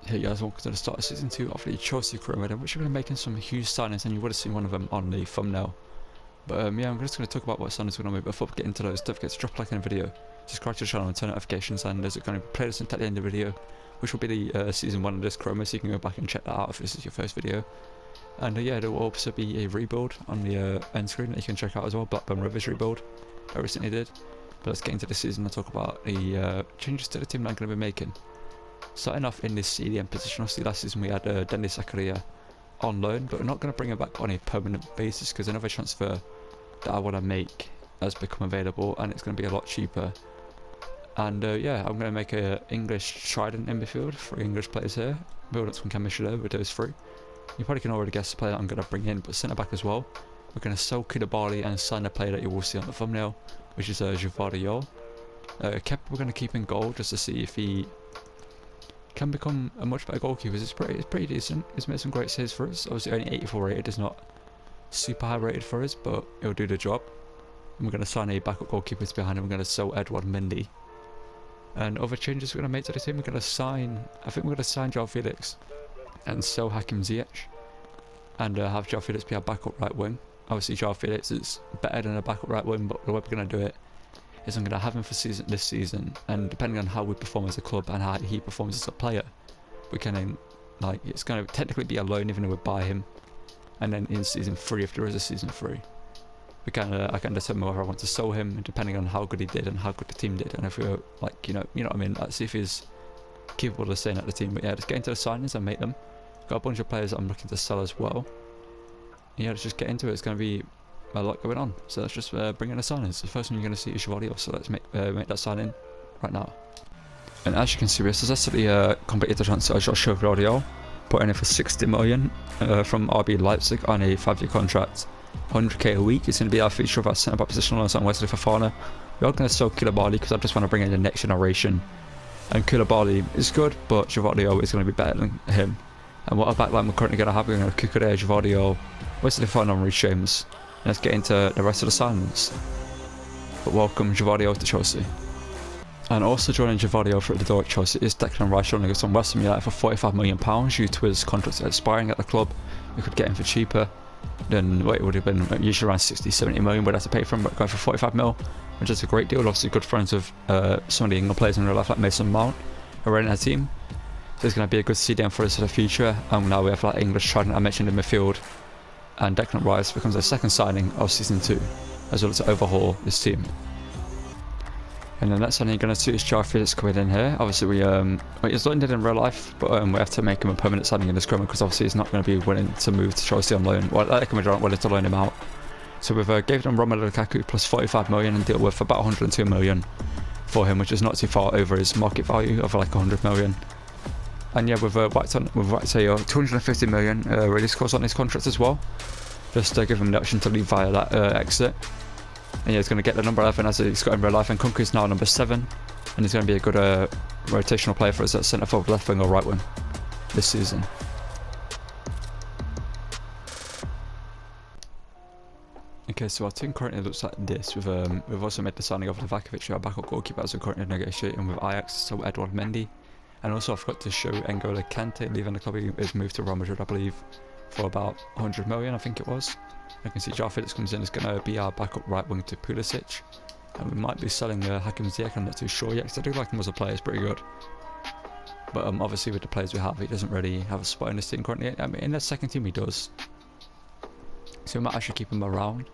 Hey guys, welcome to the start of season 2 of the Chelsea career mode, which we're going to be making some huge signings, and you would have seen one of them on the thumbnail. But yeah, I'm just going to talk about what signings we're going to make. Before we get into those, don't forget to drop a like in the video, subscribe to the channel and turn notifications, and there's going to be a playlist at the end of the video, which will be the season 1 of this career mode, so you can go back and check that out if this is your first video. And yeah, there will also be a rebuild on the end screen that you can check out as well, Blackburn Rovers rebuild I recently did. But let's get into the season and talk about the changes to the team that I'm going to be making. Starting off in this CDM position, obviously last season we had Dennis Zakaria on loan, but we're not going to bring him back on a permanent basis because another transfer that I want to make has become available and it's going to be a lot cheaper. And yeah, I'm going to make an English trident in midfield, 3 English players here, build up some chemistry there with those 3. You probably can already guess the player that I'm going to bring in, but centre back as well. We're going to sell Koulibaly and sign a player that you will see on the thumbnail, which is Jovardio. Kepa we're going to keep in goal just to see if he can become a much better goalkeeper. It's pretty decent. He's made some great saves for us. Obviously only 84 rated, is not super high rated for us, but it'll do the job. And we're going to sign a backup goalkeeper behind him. We're going to sell Edouard Mendy. And other changes we're going to make to the team, we're going to sign, I think we're going to sign João Felix and sell Hakim Ziyech, and have João Felix be our backup right wing. Obviously João Felix is better than a backup right wing, but the way we're going to do it is I'm going to have him for this season, and depending on how we perform as a club and how he performs as a player, we can like, it's going to technically be a loan even though we buy him, and then in season 3, if there is a season 3, we can I can determine whether I want to sell him depending on how good he did and how good the team did, and if we're like, you know what I mean, let's see if he's capable of staying at the team. But yeah, let's get into the signings and make them. Got a bunch of players that I'm looking to sell as well. Yeah, let's just get into it. It's going to be a lot going on, so let's just bring in the signings. The first one you're going to see is Jovardio, so let's make that sign in right now. And as you can see, we successfully completed the transfer of Jovardio, putting in for 60 million from RB Leipzig on a 5-year contract, 100k a week. It's going to be our feature of our centre back position alongside Wesley Fofana. We are going to sell Koulibaly because I just want to bring in the next generation, and Koulibaly is good, but Jovardio is going to be better than him. And what a backline we're currently going to have, we're going to Kukurea, Jovardio, Wesley Fofana and Reece James. Let's get into the rest of the signings. But welcome Jovardio to Chelsea. And also joining Jovardio through the door at Chelsea is Declan Rice, joining us on West Ham United for £45 million due to his contract expiring at the club. We could get him for cheaper than what it would have been usually around 60-70 million we'd have to pay for him, but going for 45 mil, which is a great deal. Obviously good friends with some of the England players in real life like Mason Mount who are in our team. So it's going to be a good CDM for us for the future. And now we have like English trident I mentioned in midfield, and Declan Rice becomes the second signing of season 2, as well as to overhaul this team. And the next signing you're going to see is João Felix coming in here. Obviously he's not in real life, but we have to make him a permanent signing in this scrimmage because obviously he's not going to be willing to move to Chelsea on loan. Well, Madrid aren't willing to loan him out. So we've gave them Romelu Lukaku plus 45 million and deal with about 102 million for him, which is not too far over his market value of like 100 million. And yeah, we've whacked a 250 million release clause on his contract as well, just to give him the option to leave via that exit. And yeah, he's going to get the number 11 as he's got in real life, and Kunku is now number 7, and he's going to be a good rotational player for us at centre forward, left wing or right wing this season. Okay, so our team currently looks like this. We've also made the signing of Livakovic, our backup goalkeeper, as we're currently negotiating with Ajax, so Edouard Mendy. And also I forgot to show N'Golo Kante leaving the club. He is moved to Real Madrid, I believe, for about 100 million, I think it was. I can see João Felix comes in, is going to be our backup right wing to Pulisic. And we might be selling Hakim Ziyech, I'm not too sure yet, because I do like him as a player, he's pretty good. But obviously with the players we have, he doesn't really have a spot in this team currently. I mean, in the second team he does. So we might actually keep him around.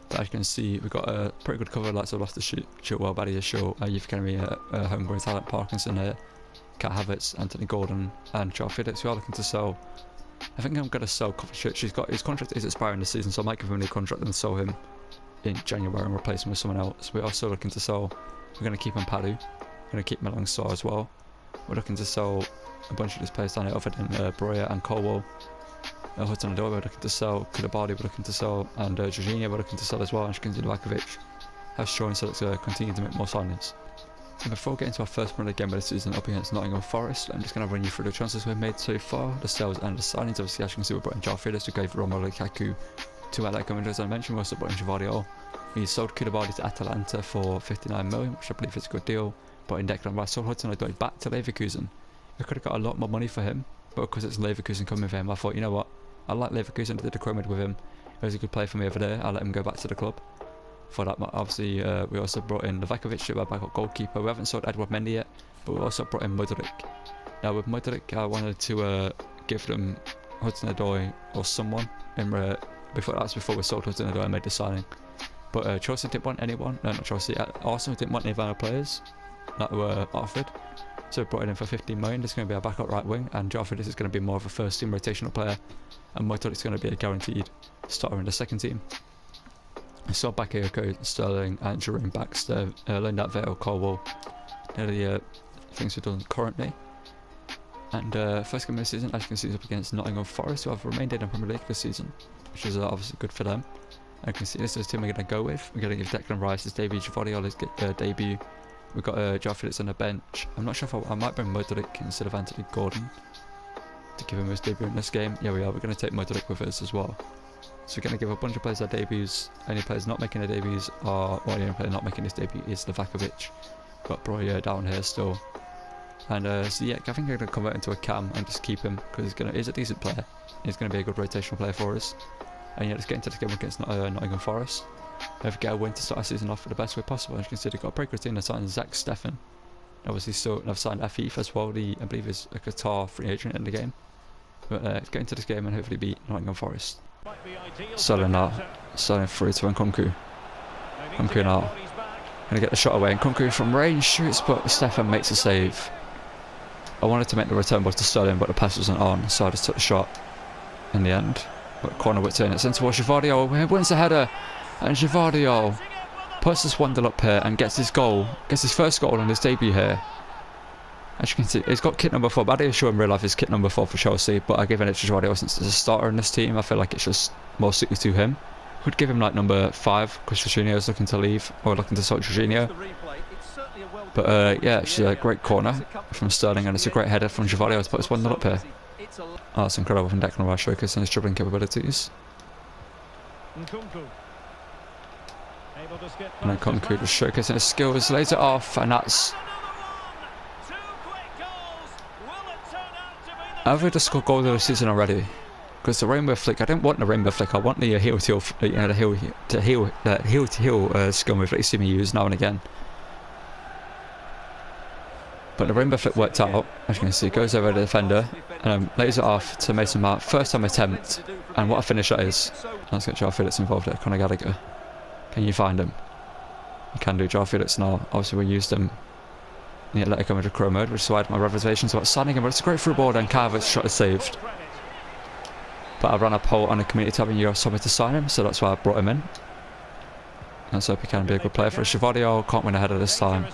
But as you can see, we've got a pretty good cover, like so lost the Chilwell, Badia Shaw, Youth Academy, homegrown talent, Parkinson here. Cat Havertz, Anthony Gordon and João Felix. We are looking to sell. I think I'm going to sell Kovacic. His contract is expiring this season, so I might give him a new contract and sell him in January and replace him with someone else. We are still looking to sell. We're going to keep Mpadu. We're going to keep Malang Sarr as well. We're looking to sell a bunch of these players down here other than Breuer and Colwell. Hudson-Odoi we're looking to sell. Koulibaly we're looking to sell, and Jorginho we're looking to sell as well. And you can see Livakovic has shown, so let's continue to make more signings. And before we get into our first Premier League game of the season up against Nottingham Forest, I'm just going to run you through the transfers we've made so far, the sales and the signings. Obviously, as you can see, we brought in João Felix, we gave Romelu Lukaku to Atletico Madrid, as I mentioned. We also brought in Jovardio. We sold Koulibaly to Atalanta for 59 million, which I believe is a good deal. Brought in Declan Rice, sold Hudson-Odoi back to Leverkusen I could have got a lot more money for him, but because it's Leverkusen coming for him, I thought, you know what, I like Leverkusen, I did a Cromid with him. He was a good player for me over there. I let him go back to the club. For that, obviously, we also brought in Novakovic, our backup goalkeeper. We haven't sold Edward Mendy yet, but we also brought in Mudryk. Now with Mudryk, I wanted to give them Hudson-Odoi or someone before we sold Hudson-Odoi and made the signing. But Chelsea didn't want anyone. No, not Chelsea. Arsenal didn't want any of our players that were offered. So we brought it in for 15 million. This is going to be our backup right wing, and Joffrey is going to be more of a first team rotational player, and Mudryk is going to be a guaranteed starter in the second team. I saw Bakayoko, Sterling and Jerome Baxter, Lindat Vale, Colwell. They're the things we've done currently. And first game of the season, as you can see, is up against Nottingham Forest, who have remained in the Premier League this season, which is obviously good for them. And you can see this is the team we're going to go with. We're going to give Declan Rice his debut, Gvardiol his debut. We've got Joao Felix on the bench. I'm not sure if I might bring Mudryk instead of Anthony Gordon to give him his debut in this game. Yeah, we are. We're going to take Mudryk with us as well. So we're going to give a bunch of players their debuts. Any players not making their debuts are... Well, the only player not making his debut is Novakovic. Got Breuer down here still. And so yeah, I think we're going to convert into a cam and just keep him, because he's a decent player. He's going to be a good rotational player for us. And yeah, let's get into this game against Nottingham Forest. If we get a win to start our season off the best way possible. As you can see, they've got a pretty good team. They've signed Zach Steffen. Obviously still, they've signed Afif as well. I believe is a Qatar free agent in the game. But let's get into this game and hopefully beat Nottingham Forest. Sterling now. Sterling through to Nkunku. Nkunku now. Gonna get the shot away. Nkunku from range shoots, but Steffen makes a save. I wanted to make the return ball to Sterling, but the pass wasn't on, so I just took the shot in the end. But corner whipped in. It's in towards Gvardiol. Wins the header. And Gvardiol puts this Wandel up here and gets his goal. Gets his first goal on his debut here. As you can see, he's got kit number 4, but I didn't show in real life his kit number 4 for Chelsea, but I've given it to Gvardiol since there's a starter in this team. I feel like it's just more suited to him. Would give him like number 5 because Jorginho is looking to leave, or looking to sort Jorginho. But yeah, it's a great corner from Sterling, and it's a great header from Gvardiol to put his 1-0 up here. Oh, that's incredible from Declan Rice, showcasing his dribbling capabilities. And Nkunku just showcasing his skills, lays it off, and that's... Have we just scored goal of the season already? Because the rainbow flick, I don't want the rainbow flick. I want the heel to heel, the heel to heel skill move that you see me use now and again. But the rainbow flick worked out. As you can see, goes over the defender and lays it off to Mason Mount. First time attempt, and what a finish that is. Let's get Joao Felix involved there. Conor Gallagher, can you find him? You can do. Joao Felix now. Obviously, we used him. Yeah, let it come into Crow mode, which is why I had my reservations about signing him, but it's a great through ball, and Carver's shot is saved. But I ran a poll on the community tab and you told me to sign him, so that's why I brought him in. Let's hope he can be a good player for us. Gvardiol can't win a header this time.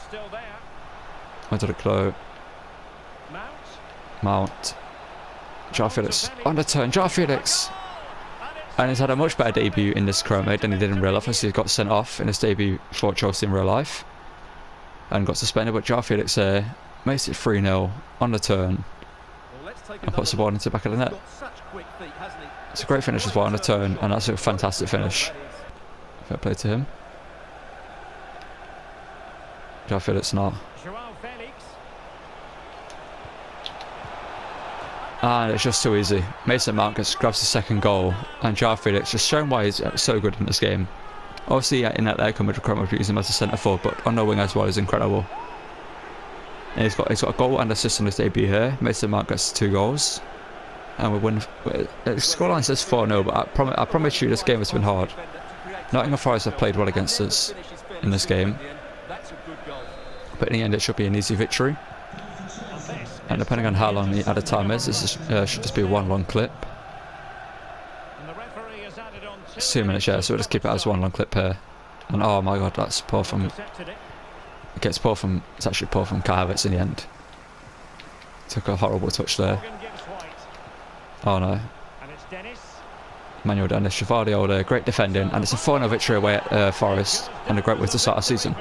Mudryk low. Mount. Joao Felix. On the turn, Joao Felix. And he's had a much better debut in this Crow mode than he did in real life. He got sent off in his debut for Chelsea in real life. And got suspended, but Joao Felix makes it 3-0 on the turn and puts the ball into the back of the net. It's a great finish as well on the turn, and that's a fantastic finish. Fair play to him. Joao Felix now. And it's just too easy. Mason Mount grabs the second goal, and Joao Felix just showing why he's so good in this game. Obviously, in that there, coming to Cromer, using him as a centre forward, but on the wing as well is incredible. And he's got a goal and assist on his debut here. Mason Mount gets 2 goals, and we win. The scoreline says 4-0, but I promise you, this game has been hard. Nottingham Forest have played well against us in this game, but in the end, it should be an easy victory. And depending on how long the added time is, this should just be one long clip. It's 2 minutes, yeah, so we'll just keep it as one long clip here. And oh my god, that's poor from... It's actually poor from Karvitz in the end. Took a horrible touch there. Oh no. Manuel Dennis, Gvardiol there, great defending, and it's a 4-0 victory away at Forest, and a great way to start our season.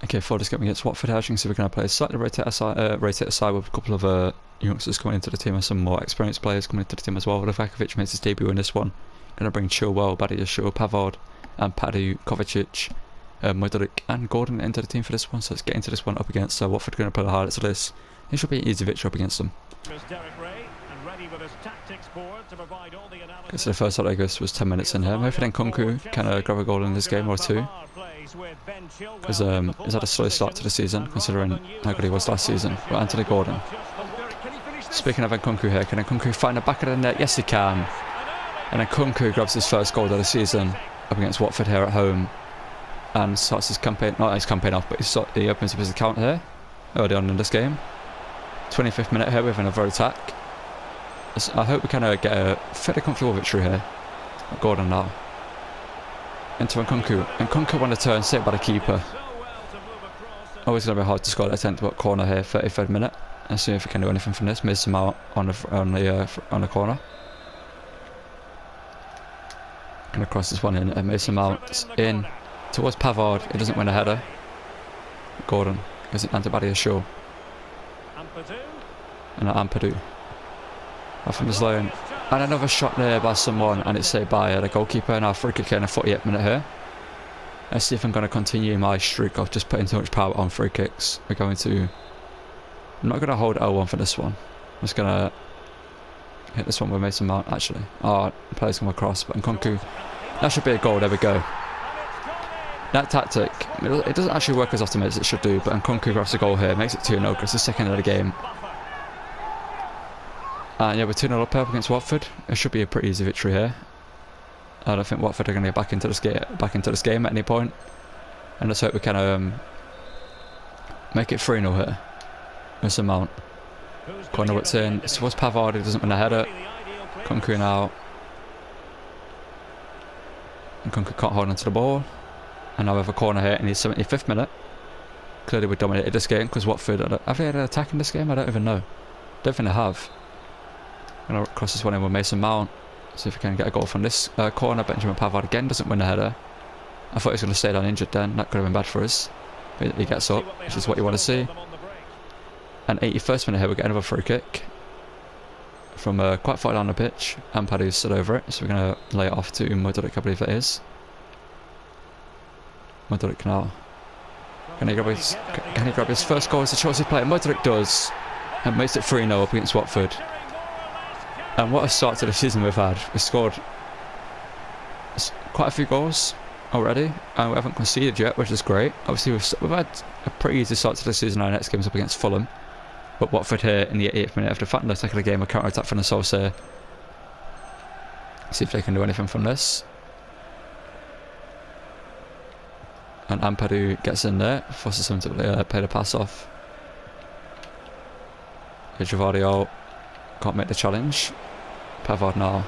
Okay, for this game against Watford, as you can see, we're going to play a slightly rotated side with a couple of youngsters coming into the team and some more experienced players coming into the team as well. Novakovic makes his debut in this one. Going to bring Chilwell, Badiashile, Pavard, and Padu, Kovacic, Mudryk, and Gordon into the team for this one. So let's get into this one up against Watford. Going to play the highlights of this. It should be an easy victory up against them. So the first shot I guess was 10 minutes in here. Hopefully Nkunku can grab a goal in this game or two. Because he's had a slow start to the season, considering how good he was last season. But Anthony Gordon. Speaking of Nkunku here, can Nkunku find the back of the net? Yes, he can. And Nkunku grabs his first goal of the season up against Watford here at home. And starts his campaign, not his campaign off, but he opens up his account here early on in this game. 25th minute here with another attack. I hope we can get a fairly comfortable victory here. Gordon now. Into Nkunku. Nkunku won a turn, saved by the keeper. Always going to be hard to score that 10th corner here, 33rd minute. Let's see if we can do anything from this. Miss him out on the corner. Going to cross this one in and Mason Mount in towards Pavard. It doesn't win a header. Gordon gives it down to Badia Shaw. And Ampadu. Off from his lane. And another shot there by someone, and it's saved by the goalkeeper. Now free kick in a 48th minute here. Let's see if I'm going to continue my streak of just putting too much power on free kicks. I'm not going to hold L1 for this one. I'm just going to hit this one with Mason Mount, actually. Oh, the player's come across, but Nkunku. That should be a goal, there we go. That tactic, it doesn't actually work as often as it should do, but Nkunku grabs a goal here, makes it 2-0, because it's the second of the game. And yeah, we're 2-0 up against Watford. It should be a pretty easy victory here. I don't think Watford are going to get back into this game at any point. And let's hope we can make it 3-0 here. Mason Mount. Corner what's in. It's towards Pavard, he doesn't win a header. Nkunku now. Nkunku can't hold onto the ball. And now we have a corner here in the 75th minute. Clearly we dominated this game because Watford, have they had an attack in this game? I don't even know. Don't think they have. I'm going to cross this one in with Mason Mount. See if we can get a goal from this corner. Benjamin Pavard again doesn't win the header. I thought he was going to stay down injured then. That could have been bad for us. But he gets up, which is what you want to see. And 81st minute here we get another free kick. From quite far down the pitch. Ampadu's stood over it. So we're going to lay it off to Modric, I believe it is. Modric now. Can he grab his first goal as a Chelsea player? Modric does. And makes it 3-0 up against Watford. And what a start to the season we've had. We've scored quite a few goals already, and we haven't conceded yet, which is great. Obviously we've had a pretty easy start to the season. Our next game's up against Fulham, but Watford here in the 88th minute after fighting the attack of the game, a counter attack from the Souls here. See if they can do anything from this. And Ampadu gets in there, forces him to play the pass off. Givardio can't make the challenge. Pavard now.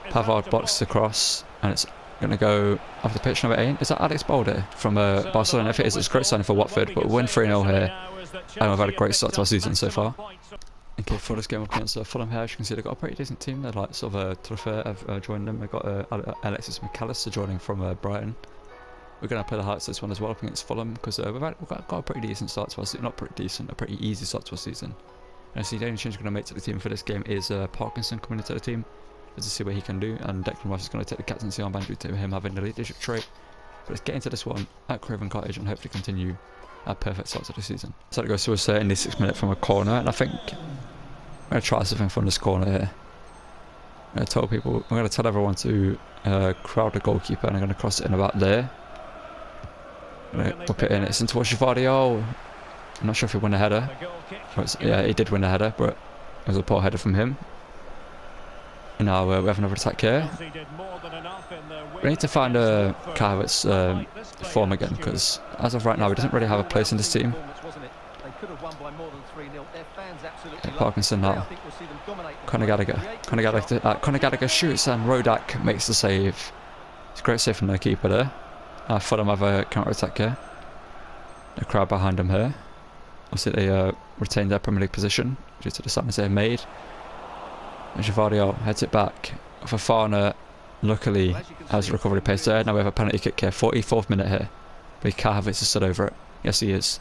Pavard blocks the cross, and it's going to go off the pitch number 8. Is that Alex Balde from Barcelona? If it is, it's a great signing for Watford, but we win 3-0 here. And we've had a great start to our season so far. Okay, for this game up against Fulham here, as you can see, they've got a pretty decent team. They're like sort of Trofeo have joined them. They've got Alexis McAllister joining from Brighton. We're going to play the hearts this one as well up against Fulham, because we've got a pretty decent start to our season. Not pretty decent, a pretty easy start to our season. And so the only change we're going to make to the team for this game is Parkinson coming into the team, just to see what he can do, and Declan Rice is going to take the captaincy armband due to him having the leadership trait. But let's get into this one at Craven Cottage and hopefully continue a perfect start to the season. So it goes to us in the 6th minute from a corner, and I think I'm going to try something from this corner here. I'm going to tell everyone to crowd the goalkeeper, and I'm going to cross it in about there. I'm going to whip it in, it's into Givardio. I'm not sure if he won a header. Yeah, he did win a header, but it was a poor header from him. And now we have another attack here. We need to find Carvett's form again, because as of right now he doesn't really have a place in this team. Okay, Parkinson now. Conor Gallagher shoots, and Rodak makes the save. It's a great save from the keeper there. Fulham have a counter attack here. The crowd behind them here. Obviously they retained their Premier League position due to the signings they've made. And Givardio heads it back. Fofana luckily has recovery pace there. Now we have a penalty kick here, 44th minute here. But Kai Havertz has stood over it. Yes, he is.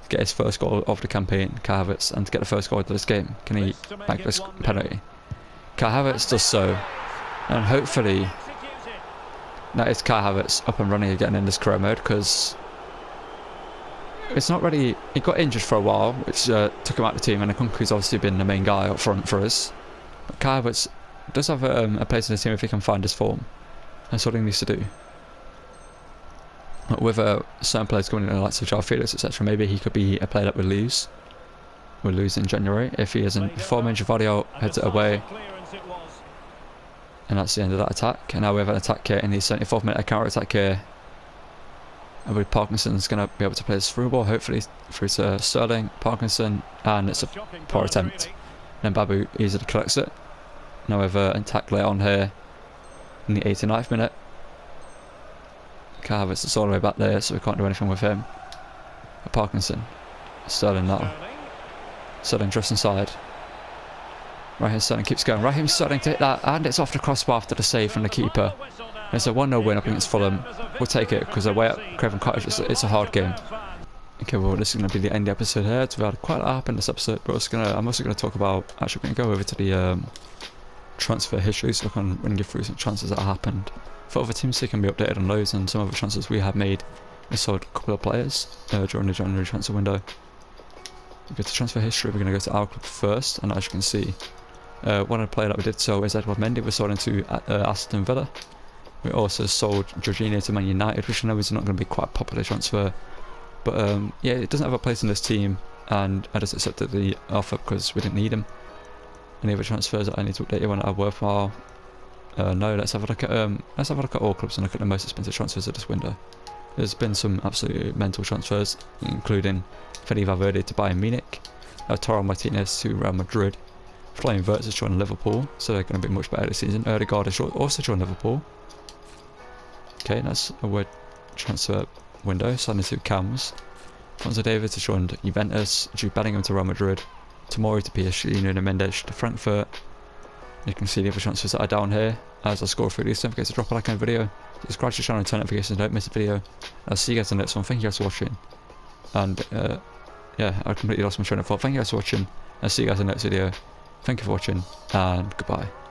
To get his first goal of the campaign, Kai Havertz, and to get the first goal of this game. Can he make this penalty? Kai Havertz does so. And hopefully that is Kai Havertz up and running again in this career mode, because it's not really. He got injured for a while, which took him out of the team, and Nkunku's obviously been the main guy up front for us. But Kai Havertz does have a place in the team if he can find his form. That's what he needs to do. But with certain players going in, like Joao Felix, etc., maybe he could be a player that we'll lose. We'll lose in January if he isn't performing. Gvardiol heads it away. And that's the end of that attack. And now we have an attack here in the 74th minute, a counter attack here. I believe Parkinson's going to be able to play this through ball, hopefully through to Sterling, Parkinson, and it's a poor attempt. And then Babu easily collects it. Now we have an attack later on here in the 89th minute. Kai Havertz is all the way back there, so we can't do anything with him. But Parkinson, Sterling now. Sterling drifts inside. Raheem Sterling keeps going. Raheem Sterling to hit that, and it's off the crossbar after the save from the keeper. It's a 1-0 win up against Fulham. We'll take it because away at Craven Cottage, it's a hard game. Okay, well, this is going to be the end of the episode here. We've had quite a lot happen in this episode, but I'm also going to talk about. Actually, we're going to go over to the transfer history, so I can really give through some transfers that happened. For other teams, they can be updated on those and some other transfers we have made. We sold a couple of players during the January transfer window. We go to transfer history. We're going to go to our club first, and as you can see, one of the players that we did sell is Edward Mendy. We sold into Aston Villa. We also sold Jorginho to Man United, which I know is not going to be quite a popular transfer. But yeah, it doesn't have a place in this team, and I just accepted the offer because we didn't need him. Any other transfers that I need to update you on that are worthwhile? No, let's have a look at all clubs and look at the most expensive transfers of this window. There's been some absolutely mental transfers, including Fede Valverde to Bayern Munich, Toro Martinez to Real Madrid, Florian Wirtz has joined Liverpool, so they're going to be much better this season. Odegaard has also joined Liverpool. Okay, that's a word transfer window. Signing two cams. Fonzo Davids has joined Juventus, Jude Bellingham to Real Madrid, Tomori to PSG, Nuno Mendes to Frankfurt. You can see the other transfers that are down here. As I score through these, don't forget to drop a like on the video, subscribe to the channel and turn notifications, don't miss a video. I'll see you guys in the next one. Thank you guys for watching. And yeah, I completely lost my train of thought. Thank you guys for watching. I'll see you guys in the next video. Thank you for watching, and goodbye.